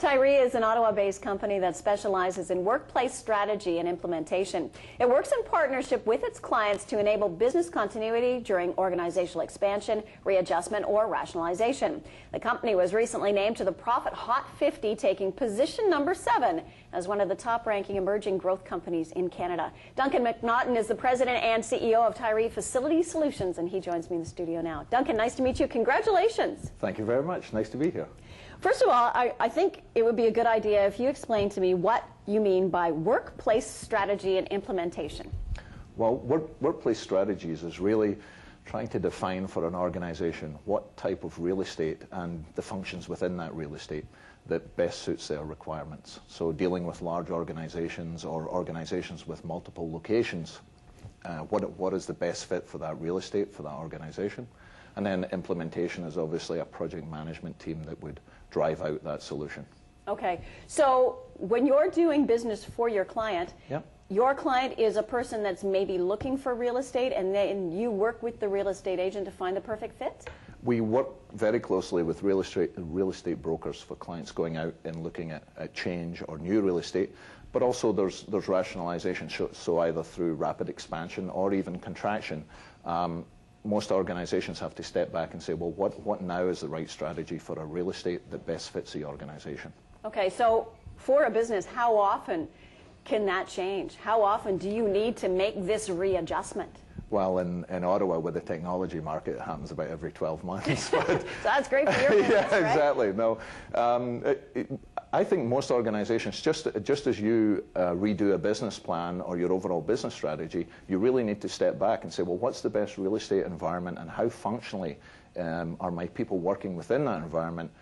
Tiree is an Ottawa-based company that specializes in workplace strategy and implementation. It works in partnership with its clients to enable business continuity during organizational expansion, readjustment, or rationalization. The company was recently named to the Profit Hot 50, taking position number 7 as one of the top-ranking emerging growth companies in Canada. Duncan McNaughton is the president and CEO of Tiree Facility Solutions, and he joins me in the studio now. Duncan, nice to meet you. Congratulations. Thank you very much. Nice to be here. First of all, I think it would be a good idea if you explain to me what you mean by workplace strategy and implementation. Well, workplace strategies is really trying to define for an organization what type of real estate and the functions within that real estate that best suits their requirements. So dealing with large organizations or organizations with multiple locations, what is the best fit for that real estate, for that organization? And then implementation is obviously a project management team that would drive out that solution. Okay, so when you're doing business for your client, yep. Your client is a person that's maybe looking for real estate, and then you work with the real estate agent to find the perfect fit? We work very closely with real estate brokers for clients going out and looking at change or new real estate, but also there's rationalization, so either through rapid expansion or even contraction. Most organizations have to step back and say, well, what now is the right strategy for a real estate that best fits the organization? Okay, so for a business, how often can that change? How often do you need to make this readjustment? Well, in Ottawa, with the technology market, it happens about every 12 months. So that's great for your business, yeah, right? Exactly. No, I think most organizations, just as you redo a business plan or your overall business strategy, you really need to step back and say, well, what's the best real estate environment and how functionally are my people working within that environment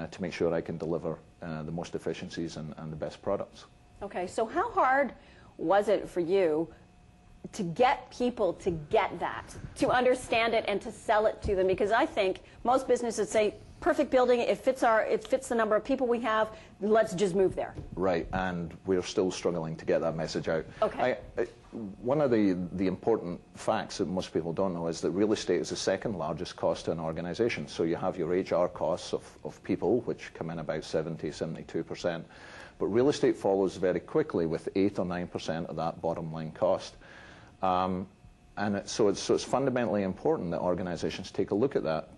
to make sure I can deliver the most efficiencies and the best products. Okay, so how hard was it for you to get people to get that, to understand it and to sell it to them? Because I think most businesses say, perfect building, it fits the number of people we have, let's just move there. Right, and we're still struggling to get that message out. Okay. One of the important facts that most people don't know is that real estate is the second largest cost to an organization. So you have your HR costs of people, which come in about 72%. But real estate follows very quickly with 8 or 9% of that bottom line cost. So it's fundamentally important that organizations take a look at that.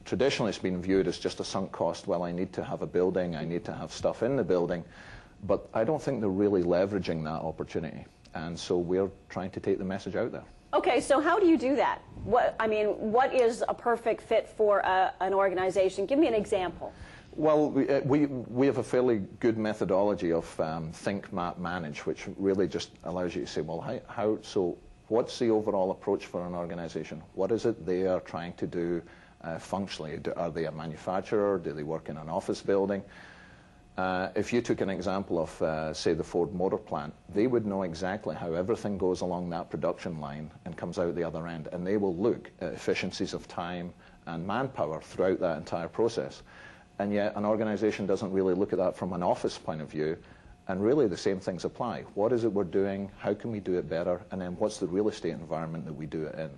Traditionally, it's been viewed as just a sunk cost. Well, I need to have a building, I need to have stuff in the building. But I don't think they're really leveraging that opportunity. And so we're trying to take the message out there. Okay, so how do you do that? What is a perfect fit for an organization? Give me an example. Well, we have a fairly good methodology of think, map, manage, which really just allows you to say, well, so what's the overall approach for an organization? What is it they are trying to do functionally? Are they a manufacturer? Do they work in an office building? If you took an example of, say, the Ford Motor Plant, they would know exactly how everything goes along that production line and comes out the other end, and they will look at efficiencies of time and manpower throughout that entire process. And yet an organization doesn't really look at that from an office point of view, and really the same things apply. What is it we're doing? How can we do it better? And then what's the real estate environment that we do it in?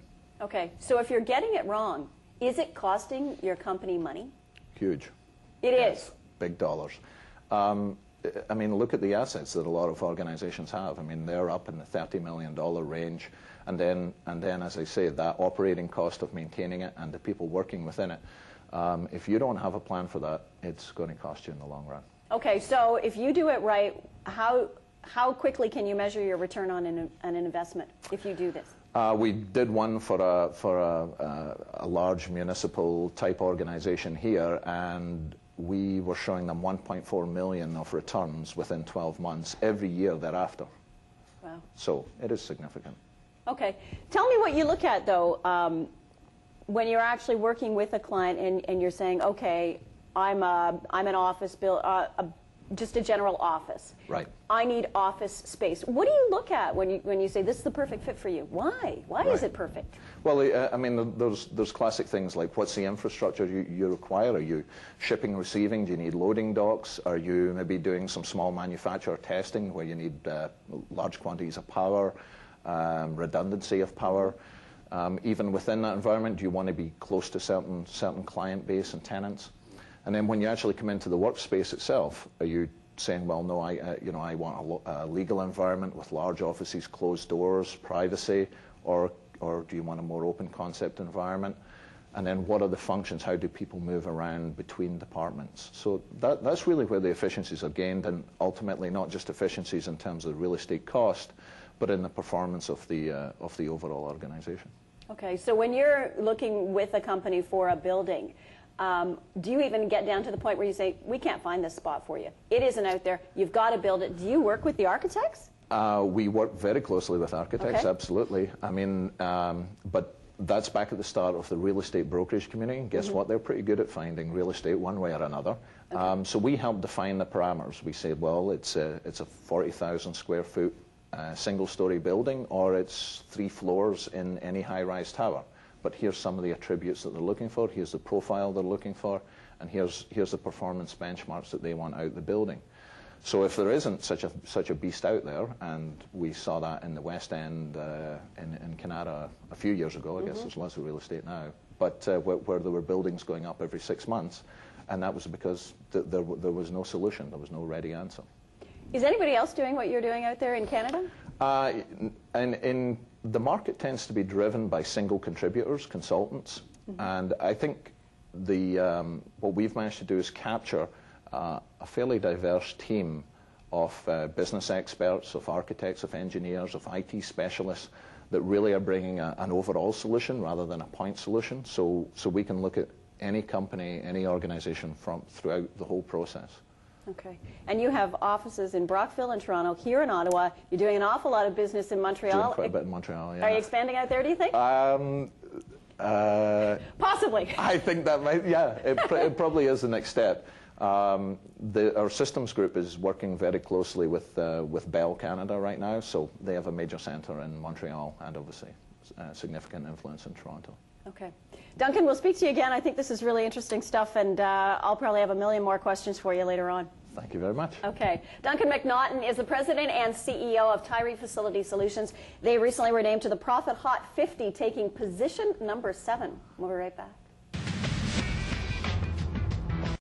Okay, so if you're getting it wrong, is it costing your company money? Huge. It is? Big dollars. I mean, look at the assets that a lot of organizations have. I mean, they're up in the $30 million range. And then, as I say, that operating cost of maintaining it and the people working within it, if you don't have a plan for that, it's going to cost you in the long run. Okay, so if you do it right, how quickly can you measure your return on an investment if you do this? We did one for a large municipal type organization here, and we were showing them 1.4 million of returns within 12 months every year thereafter. Wow. So it is significant. Okay. Tell me what you look at, though, when you're actually working with a client and you're saying, okay, I'm an office just a general office. Right. I need office space. What do you look at when you say this is the perfect fit for you? Why? Why is it perfect? Well, I mean, there's classic things like what's the infrastructure you require? Are you shipping, receiving? Do you need loading docks? Are you maybe doing some small manufacturer testing where you need large quantities of power, redundancy of power? Even within that environment, do you want to be close to certain client base and tenants? And then when you actually come into the workspace itself, are you saying, well, no, I want a legal environment with large offices, closed doors, privacy, or do you want a more open concept environment? And then what are the functions? How do people move around between departments? So that's really where the efficiencies are gained, and ultimately not just efficiencies in terms of real estate cost, but in the performance of the overall organization. Okay, so when you're looking with a company for a building, do you even get down to the point where you say, we can't find this spot for you? It isn't out there. You've got to build it. Do you work with the architects? We work very closely with architects, okay. Absolutely. I mean, but that's back at the start of the real estate brokerage community. Guess what? They're pretty good at finding real estate one way or another. Okay. So we help define the parameters. We say, well, it's a 40,000 square foot single-story building, or it's 3 floors in any high-rise tower. But here's some of the attributes that they're looking for. Here's the profile they're looking for, and here's the performance benchmarks that they want out the building. So if there isn't such a beast out there, and we saw that in the West End in Canada a few years ago, I guess there's lots of real estate now, but where there were buildings going up every 6 months, and that was because there was no solution, there was no ready answer. Is anybody else doing what you're doing out there in Canada? And the market tends to be driven by single contributors, consultants, and I think what we've managed to do is capture a fairly diverse team of business experts, of architects, of engineers, of IT specialists that really are bringing an overall solution rather than a point solution. So we can look at any company, any organization throughout the whole process. Okay. And you have offices in Brockville and Toronto, here in Ottawa. You're doing an awful lot of business in Montreal. Doing quite a bit in Montreal, yeah. Are you expanding out there, do you think? Possibly. I think that might, yeah, it probably is the next step. Our systems group is working very closely with Bell Canada right now, so they have a major centre in Montreal and obviously significant influence in Toronto. Okay. Duncan, we'll speak to you again. I think this is really interesting stuff, and I'll probably have a million more questions for you later on. Thank you very much. Okay. Duncan McNaughton is the president and CEO of Tiree Facility Solutions. They recently were named to the Profit Hot 50, taking position number 7. We'll be right back.